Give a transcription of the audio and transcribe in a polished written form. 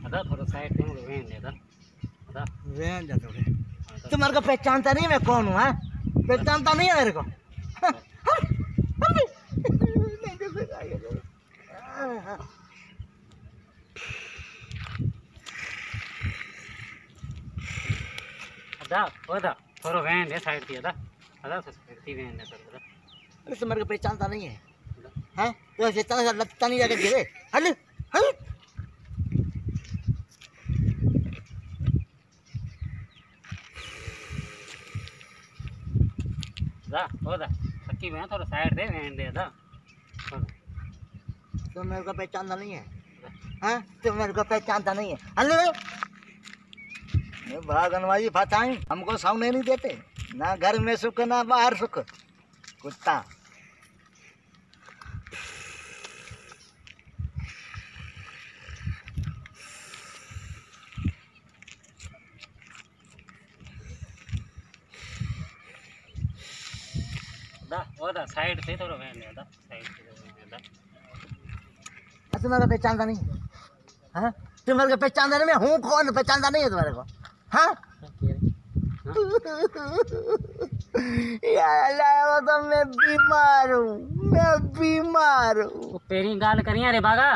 अदा थोड़ा साइड पे मुझे वेन दे दा अदा वेन दे थोड़े। तुम्हारे को पहचानता नहीं मैं कौन हूँ? हाँ, पहचानता नहीं है मेरे को? अदा अदा थोड़ा वेन दे साइड पे अदा अदा तो साइड पे वेन दे अदा। अरे तुम्हारे को पहचानता नहीं है? हाँ, तो शैतान सा लगता नहीं जाके गिरे। हल हल अदा अदा सच्ची वेन थोड़ा साइड दे वेन दे अदा। तो मेरे को पहचानता नहीं है? हाँ, तो मेरे को पहचानता नहीं है? हल भागनवाजी फसाई हमको सोने नहीं देते, ना घर में सुख ना बाहर सुख। कुत्ता अदा अदा साइड से थोड़ा वेन दे अदा साइड से वेन दे अदा। तुम्हारा पहचानता नहीं है? हाँ, तुम्हारे को पहचानता नहीं, मैं हूँ कौन? पहचानता नहीं है तुम्हारे को? हाँ यार तो मैं बीमार हूँ, मैं बीमार हूँ। पेरी गाल करिया रे बागा।